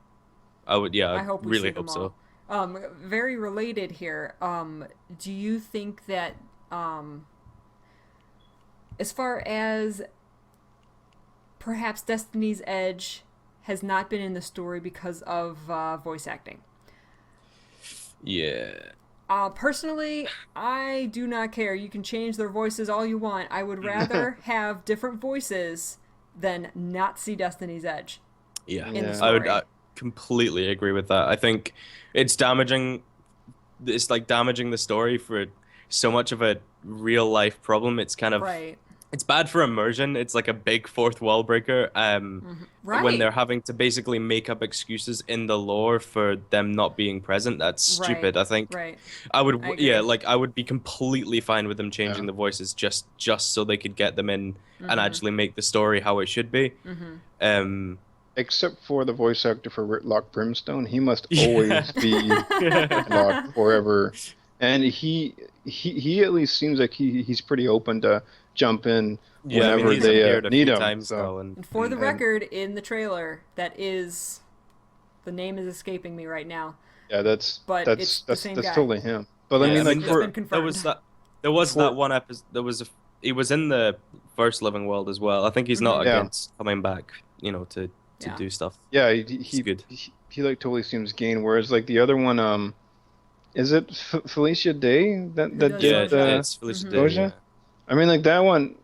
I would, yeah, I hope we really see them hope so. all. Very related here. Do you think that as far as perhaps Destiny's Edge has not been in the story because of voice acting? Yeah. Personally, I do not care. You can change their voices all you want. I would rather have different voices than not see Destiny's Edge. Yeah, in the I story. would completely agree with that. I think it's damaging. It's like damaging the story for so much of a real life problem. It's kind of Right. It's bad for immersion. It's like a big fourth wall breaker. Right. When they're having to basically make up excuses in the lore for them not being present, that's stupid. Right. I think Right. I would, I agree. like I would be completely fine with them changing Yeah. the voices just so they could get them in and actually make the story how it should be. Except for the voice actor for Rytlock Brimstone, he must always be Rytlock forever. And he at least seems like he's pretty open to jump in Yeah, I whenever mean, he's they appeared a need few him. times So now, and And for the And- record, in the trailer, the name is escaping me right now. yeah, that's But it's the same guy. totally him. But I Yeah, mean, I like mean, It's for been confirmed. there was For- that one episode. He was in the first Living World as well. I think he's not Yeah. against coming back, to Yeah. do stuff. yeah, It's good. he like totally seems game. Whereas like the other one, is it Felicia Day that Who does Yeah, Doja? did it's Felicia Mhm. Day. Doja? Yeah. I mean, like that one,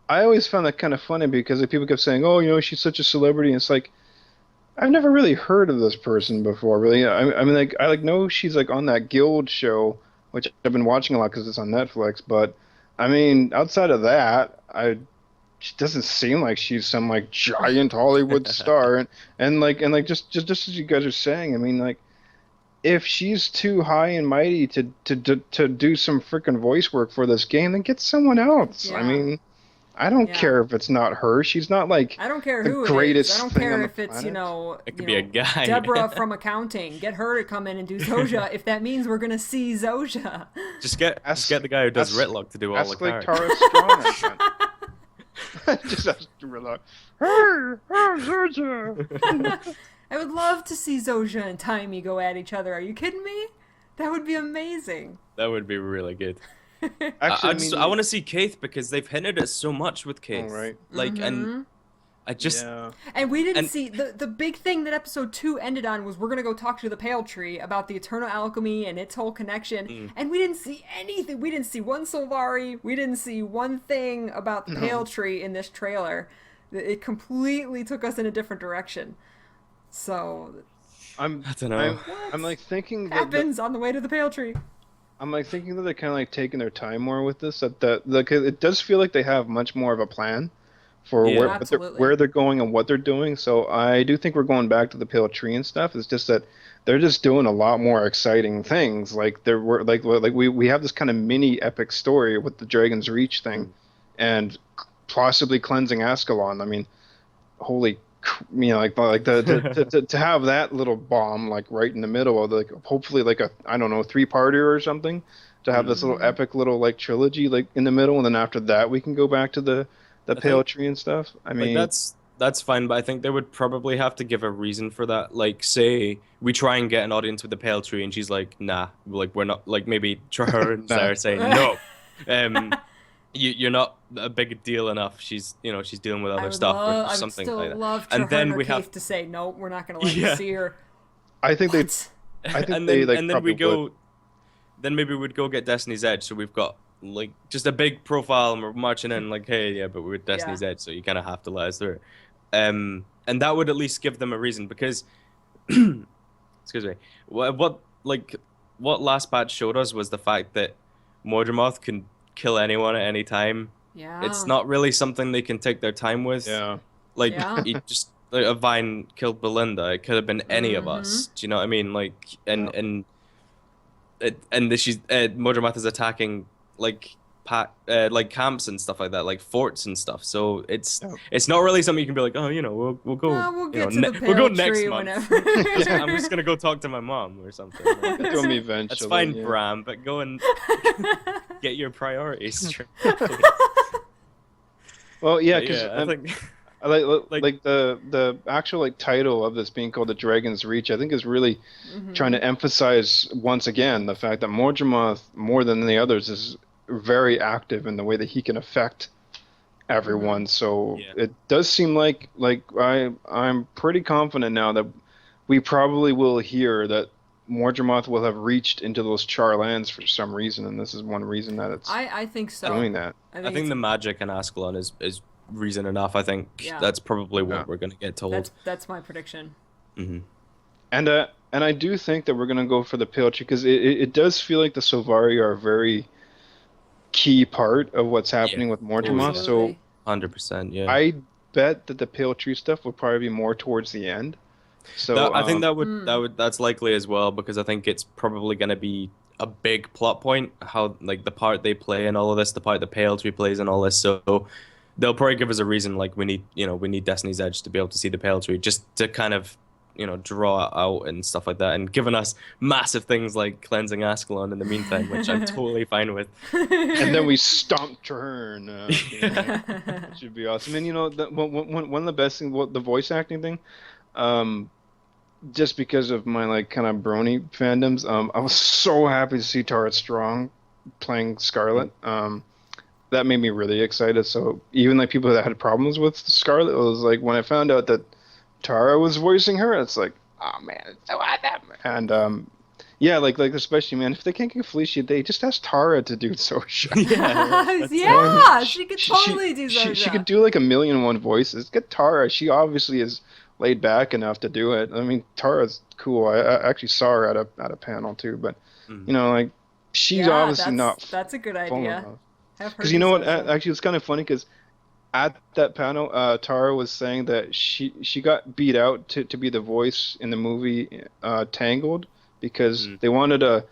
I always found that kind of funny because like, people kept saying, "Oh, she's such a celebrity." And it's like I've never really heard of this person before. Really, I mean, like I know she's like on that Guild show, which I've been watching a lot because it's on Netflix. But I mean, outside of that, she doesn't seem like she's some like giant Hollywood star. And like just as you guys are saying, I mean, like if she's too high and mighty to do some freaking voice work for this game, then get someone else. I Yeah. mean, I don't Yeah. care if it's not her. She's not like I don't care the who it is. greatest I don't thing care on the if it's, planet. It could be a guy. Deborah from accounting. Get her to come in and do Zoja if that means we're going to see Zoja. Just get Ask- the guy who does ask- Rytlock to do all the Ask like characters. Tara Strong. Just ask Gorilla. Hey, Zoja. I would love to see Zoja and Timey go at each other. Are you kidding me? That would be amazing. That would be really good. Actually, I want to see Keith because they've hinted at so much with Keith. Oh, right. Like, and I just Yeah. And we didn't And- see the big thing that episode 2 ended on was we're gonna go talk to the Pale Tree about the Eternal Alchemy and its whole connection, and we didn't see anything. We didn't see one Sylvari. We didn't see one thing about the Pale Tree in this trailer. It completely took us in a different direction. So I don't know. I'm like thinking that happens on the way to the Pale Tree. I'm like thinking that they're kind of like taking their time more with this. That like it does feel like they have much more of a plan for Yeah. Absolutely. where they're going and what they're doing. So I do think we're going back to the Pale Tree and stuff. It's just that they're just doing a lot more exciting things. Like there were like we have this kind of mini epic story with the Dragon's Reach thing, and possibly cleansing Ascalon. I mean, holy. Like to have that little bomb like right in the middle of like hopefully like a I don't know 3-parter or something, to have this little epic little like trilogy like in the middle, and then after that we can go back to the Pale Tree and stuff. I mean, Like that's fine, but I think they would probably have to give a reason for that. Like, say we try and get an audience with the Pale Tree, and she's like, "Nah, like we're not." Like maybe her and Nah. Sarah saying, "No, you're not a big deal enough." She's she's dealing with other stuff or something I would like still that. love And then Turner we Keith have to say, "No, we're not going to let you Yeah. see her." I think they What? I think and they then like and then probably we go. would. Then maybe we'd go get Destiny's Edge. So we've got like just a big profile, and we're marching in like, hey, yeah, but we're with Destiny's Edge, so you kind of have to let us through. And that would at least give them a reason because, excuse me, what last patch showed us was the fact that Mordramoth can kill anyone at any time. Yeah. It's not really something they can take their time with. Yeah. Like Yeah. he just like, a Vine killed Belinda. It could have been any of us. Do you know what I mean? Like and she's Mordramoth is attacking like like camps and stuff like that, like forts and stuff. So it's not really something you can be like, oh, we'll go, we'll get to the we'll go pale next tree month. whenever. I'm just gonna go talk to my mom or something. Like, Do them eventually. that's fine, yeah. Bram, but go and get your priorities straight. Well, yeah, But because I think I like the actual like title of this being called the Dragon's Reach. I think is really trying to emphasize once again the fact that Mordramoth, more than the others, is very active in the way that he can affect everyone. So it does seem like I'm pretty confident now that we probably will hear that Mordramoth will have reached into those Char lands for some reason, and this is one reason that it's I think so. doing that. I think the magic in Ascalon is reason enough. I think that's probably what we're gonna get told. That's my prediction. And I do think that we're gonna go for the Pale Tree because it does feel like the Sylvari are a very key part of what's happening with Mordramoth. So 100%, yeah. I bet that the Pale Tree stuff would probably be more towards the end. So I think that's likely as well, because I think it's probably going to be a big plot point, how like the part they play in all of this, the part the Pale Tree plays in all this. So they'll probably give us a reason, like we need Destiny's Edge to be able to see the Pale Tree, just to kind of draw it out and stuff like that, and giving us massive things like cleansing Ascalon in the meantime, which I'm totally fine with. And then we stomp turn. Should be awesome. And one of the best things, the voice acting thing, just because of my like kind of brony fandoms, I was so happy to see Tara Strong playing Scarlet. That made me really excited. So even like people that had problems with Scarlet, it was like when I found out that Tara was voicing her, it's like, oh man, it's so awesome. And yeah, like especially, man, if they can't get Felicia, they just ask Tara to do Sorsha. Yeah, she could totally do Sorsha. She could do like 1,000,001 voices. Get Tara. She obviously is laid back enough to do it. I mean, Tara's cool. I actually saw her at a panel too, but like she's obviously not. That's a good idea. Because you know what? Actually, it's kind of funny because at that panel, Tara was saying that she got beat out to be the voice in the movie Tangled because they wanted a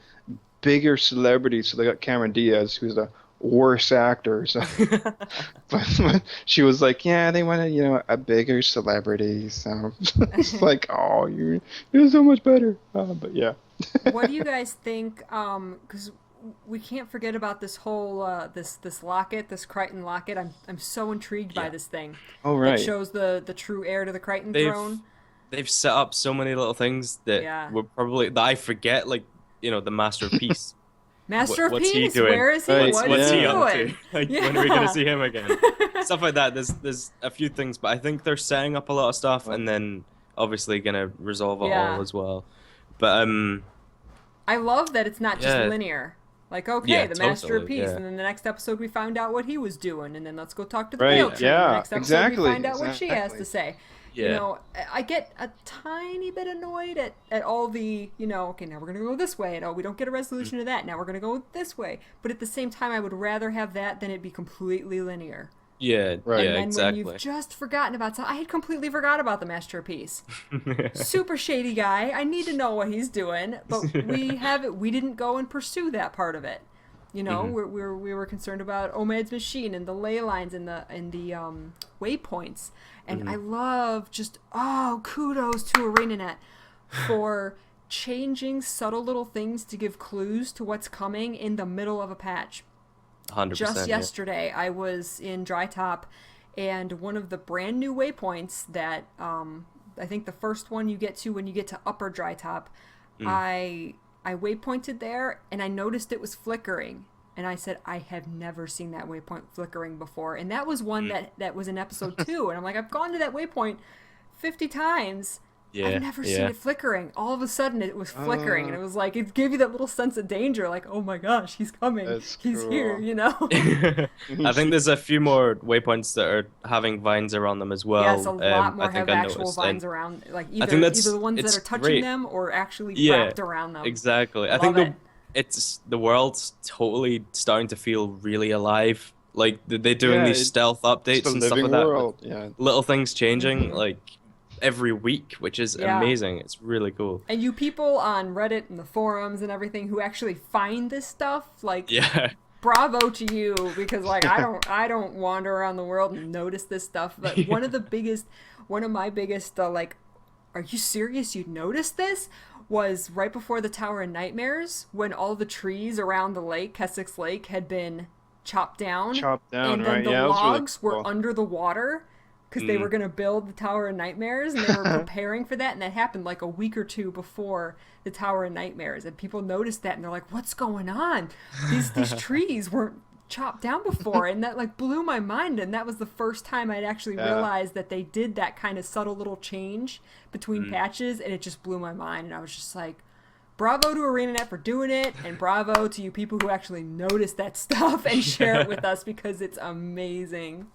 bigger celebrity, so they got Cameron Diaz, who's the worst actor. So, but she was like, yeah, they wanted a bigger celebrity. So it's like, oh, you're so much better. But yeah. What do you guys think? Because we can't forget about this whole this locket, this Crichton locket. I'm so intrigued by this thing. Oh right. It shows the true heir to the Crichton throne. They've set up so many little things that that I forget, like the Master of Peace. Master of What's Peace, he doing? where is he? What's he doing? up to? Like, when are we gonna see him again? Stuff like that. There's a few things, but I think they're setting up a lot of stuff, and then obviously gonna resolve it all as well. But I love that it's not just linear. Like, okay, the Master of Peace, yeah. and then the next episode we find out what he was doing, and then let's go talk to the Right, Pale Tree. yeah, The next episode exactly, we find out what she has to say. Yeah. I get a tiny bit annoyed at all the, okay, now we're going to go this way, and we don't get a resolution to that, now we're going to go this way. But at the same time, I would rather have that than it be completely linear. Yeah, right. And then exactly. when you've just forgotten about something, I had completely forgot about the Master of Peace. Super shady guy. I need to know what he's doing, but we didn't go and pursue that part of it. We were concerned about Omed's machine and the ley lines and the waypoints. And I love kudos to ArenaNet for changing subtle little things to give clues to what's coming in the middle of a patch. 100%. Just yesterday, I was in Dry Top, and one of the brand new waypoints that I think the first one you get to when you get to Upper Dry Top, I waypointed there, and I noticed it was flickering. And I said, I have never seen that waypoint flickering before. And that was one that was in episode 2. And I'm like, I've gone to that waypoint 50 times. Yeah, I've never seen it flickering. All of a sudden, it was flickering. And it was like, it gave you that little sense of danger. Like, oh my gosh, he's coming. He's cool. Here, I think there's a few more waypoints that are having vines around them as well. Yes, a lot more have actual vines around. Like, either the ones that are touching them or actually wrapped around them. Exactly. I think the world's totally starting to feel really alive. Like, they're doing these stealth updates and stuff like world. that. Yeah. Little things changing, like, every week, which is amazing. It's really cool. And you people on Reddit and the forums and everything who actually find this stuff, like, bravo to you, because like I don't wander around the world and notice this stuff. But one of my biggest like, are you serious? You noticed this? Was right before the Tower of Nightmares, when all the trees around the lake, Keswick's Lake, had been chopped down. And then the logs were under the water because they were going to build the Tower of Nightmares, and they were preparing for that. And that happened like a week or two before the Tower of Nightmares. And people noticed that, and they're like, what's going on? These trees weren't chopped down before. And that like blew my mind. And that was the first time I'd actually realized that they did that kind of subtle little change between patches, and it just blew my mind. And I was just like, bravo to ArenaNet for doing it, and bravo to you people who actually notice that stuff and share it with us, because it's amazing.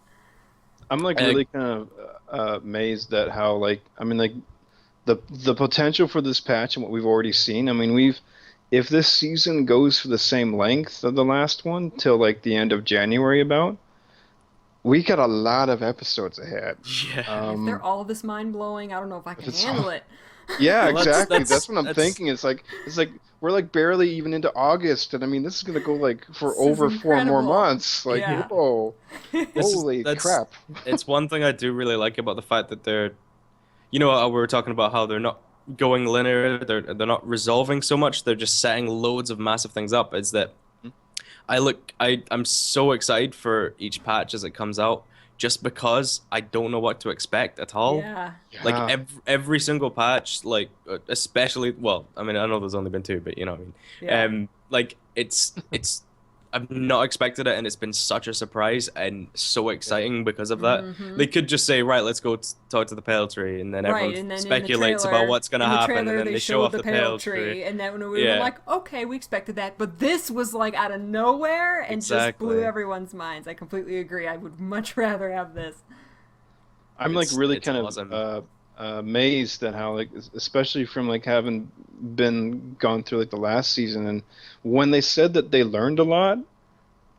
I'm like really kind of amazed at how like, I mean, like the potential for this patch and what we've already seen. I mean, if this season goes for the same length of the last one till like the end of January about, we got a lot of episodes ahead. Yeah. If they're all this mind-blowing, I don't know if I can handle it. Yeah, exactly. That's what I'm thinking. It's like we're like barely even into August, and I mean, this is gonna go like for over 4 more months. Like, whoa, holy crap! It's one thing I do really like about the fact that they're, you know, we were talking about how they're not going linear. They're not resolving so much. They're just setting loads of massive things up. Is that I'm so excited for each patch as it comes out, just because I don't know what to expect at all. Yeah. Like every single patch, like especially, well, I mean, I know there's only been 2, but you know what I mean. Yeah. Like it's I've not expected it, and it's been such a surprise and so exciting because of that. They could just say, right, let's go talk to the Pale Tree, and then everyone speculates about what's going to happen, and then they show off the Pale Tree. And then we were like, okay, we expected that, but this was like out of nowhere and just blew everyone's minds. I completely agree. I would much rather have this. I'm like really kind awesome. of amazed at how, like, especially from like having gone through like the last season, and when they said that they learned a lot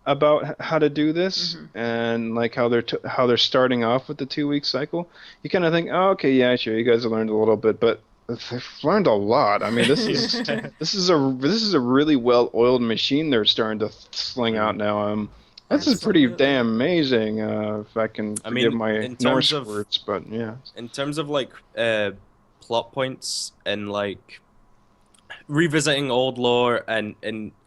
about how to do this, and like how they're starting off with the 2-week cycle, you kind of think, oh, okay, yeah, sure, you guys have learned a little bit, but they've learned a lot. I mean, this is a really well-oiled machine they're starting to sling out now. This is pretty damn amazing, if I can forgive my Norse words, but yeah. In terms of like plot points and like revisiting old lore and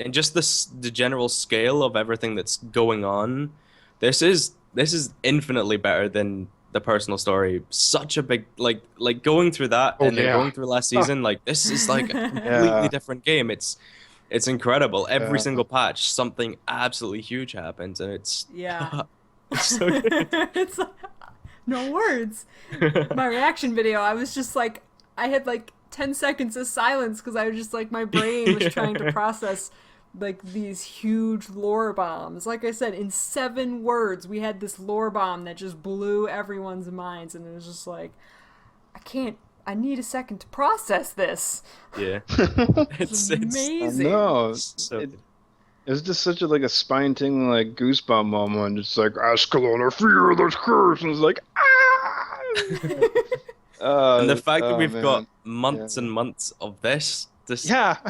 just the general scale of everything that's going on, this is infinitely better than the personal story. Such a big like going through that then going through last season, like this is like a completely different game. It's incredible. Every single patch, something absolutely huge happens, and it's it's so good. It's no words. My reaction video, I was just like, I had like 10 seconds of silence because I was just like, my brain was trying to process like these huge lore bombs. Like I said, in 7 words, we had this lore bomb that just blew everyone's minds, and it was just like, I need a second to process this. Yeah. It's amazing. No, it was just such a like a spine tingling like goosebump moment. It's like Ascalon, fear this curse, and it's like and the fact that we've got months and months of this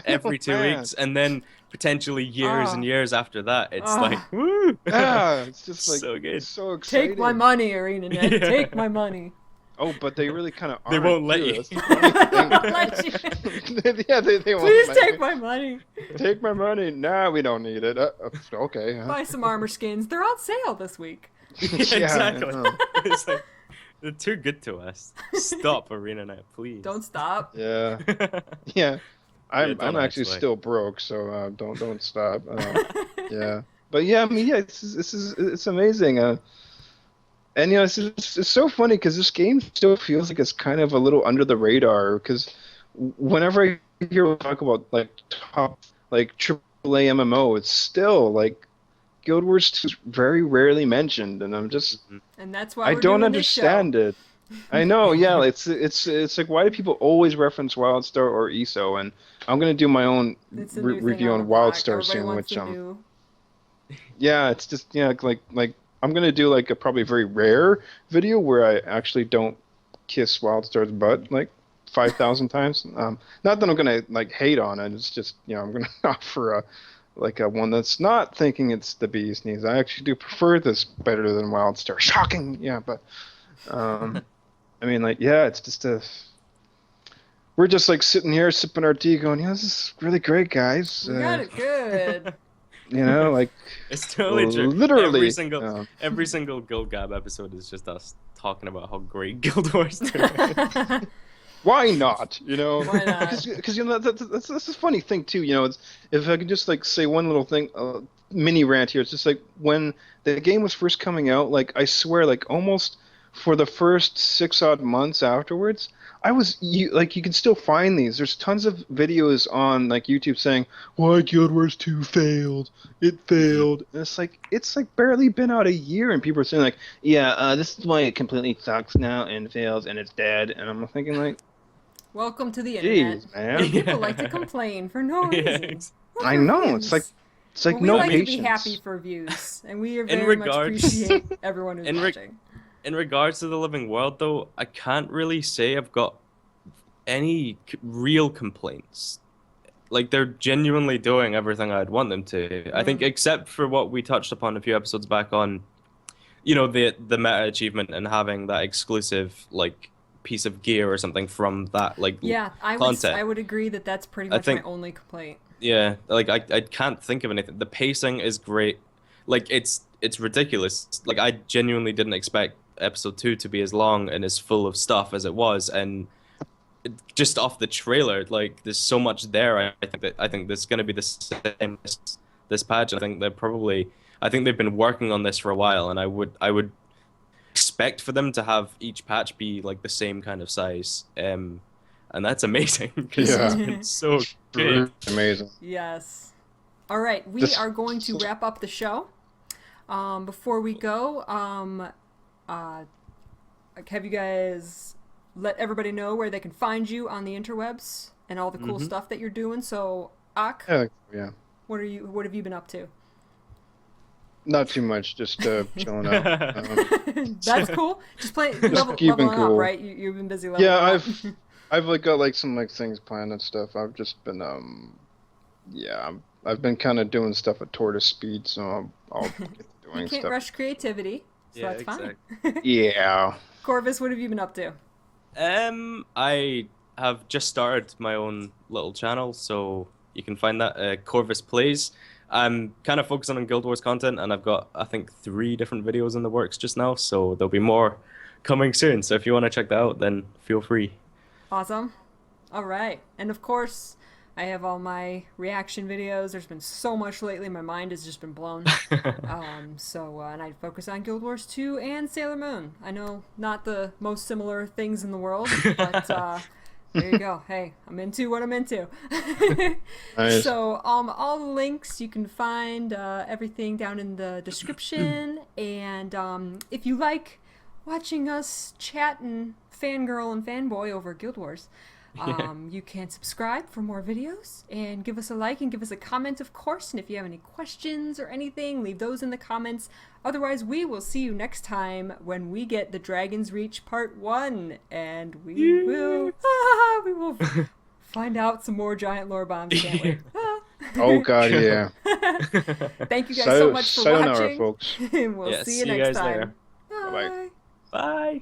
every 2 weeks, and then potentially years and years after that, it's like woo! It's just like so good. It's so exciting. Take my money, ArenaNet. Take my money. Oh, but they really kind of They won't let you. They won't let you. they won't. Please take my money. Take my money. Nah, we don't need it. Okay. Buy some armor skins. They're on sale this week. Exactly. It's like, they're too good to us. Stop, ArenaNet, please. Don't stop. Yeah. Yeah. I'm actually still broke, so don't stop. Yeah. But yeah, I mean, yeah, it's amazing. And you know, it's so funny because this game still feels like it's kind of a little under the radar. Because whenever I hear people talk about like top like AAA MMO, it's still like Guild Wars 2 is very rarely mentioned, and I'm just and that's why I don't understand it. I know, yeah, it's like, why do people always reference WildStar or ESO? And I'm gonna do my own review on WildStar soon, which yeah, it's just like I'm gonna do like a probably very rare video where I actually don't kiss WildStar's butt like 5,000 times. Not that I'm gonna like hate on it. It's just, you know, I'm gonna offer like a one that's not thinking it's the bee's knees. I actually do prefer this better than Wildstar. Shocking, yeah, but I mean, like, yeah, it's just we're just like sitting here sipping our tea, going, this is really great, guys. We got it good. Like It's totally true. literally Every single GuildGab episode is just us talking about how great Guild Wars do. Why not? Why not? Because that's a funny thing too. It's, if I could just like say one little thing, mini rant here. It's just like when the game was first coming out. Like I swear, like almost for the first 6 odd months afterwards, you can still find these. There's tons of videos on like YouTube saying why Guild Wars 2 failed. It failed. And it's like barely been out a year, and people are saying like, yeah, this is why it completely sucks now and fails and it's dead. And I'm thinking like, welcome to the internet. jeez, man. People like to complain for no reason. I know. It's like no we like patience. to be happy for views, and we very much appreciate everyone who's watching. In regards to the living world, though, I can't really say I've got any real complaints. Like, they're genuinely doing everything I'd want them to. I think, except for what we touched upon a few episodes back on, the meta achievement and having that exclusive, like, piece of gear or something from that, like, content. I would agree that that's pretty much my only complaint. Yeah, like, I can't think of anything. The pacing is great. Like, it's ridiculous. Like, I genuinely didn't expect episode 2 to be as long and as full of stuff as it was, and just off the trailer, like, there's so much there. I think there's going to be the same this patch. I think they've been working on this for a while, and I would expect for them to have each patch be like the same kind of size, and that's amazing because it's been so big. Amazing. Yes. All right, we are going to wrap up the show. Before we go, have you guys let everybody know where they can find you on the interwebs and all the cool stuff that you're doing? So, Ak, yeah. What have you been up to? Not too much, just chilling out. That's cool. Just keeping leveling cool. up, right? You've been busy leveling up. Yeah, I've like got like some like things planned and stuff. I've just been I've been kind of doing stuff at tortoise speed, so I'll get doing You can't stuff. rush creativity, so that's fine. Yeah. Corvus, what have you been up to? I have just started my own little channel, so you can find that Corvus Plays. I'm kind of focusing on Guild Wars content, and I've got, I think, 3 different videos in the works just now, so there'll be more coming soon. So if you want to check that out, then feel free. Awesome. All right. And of course, I have all my reaction videos. There's been so much lately. My mind has just been blown. And I focus on Guild Wars 2 and Sailor Moon. I know not the most similar things in the world, but there you go. Hey, I'm into what I'm into. Nice. So all the links, you can find everything down in the description. And if you like watching us chat and fangirl and fanboy over Guild Wars, you can subscribe for more videos and give us a like and give us a comment, of course. And if you have any questions or anything, leave those in the comments. Otherwise, we will see you next time when we get the Dragon's Reach Part 1, and we will find out some more giant lore bombs. Can't wait. Oh God, yeah. Thank you guys so much for sayonara, watching, folks. and we'll see you next time. Later. Bye. Bye.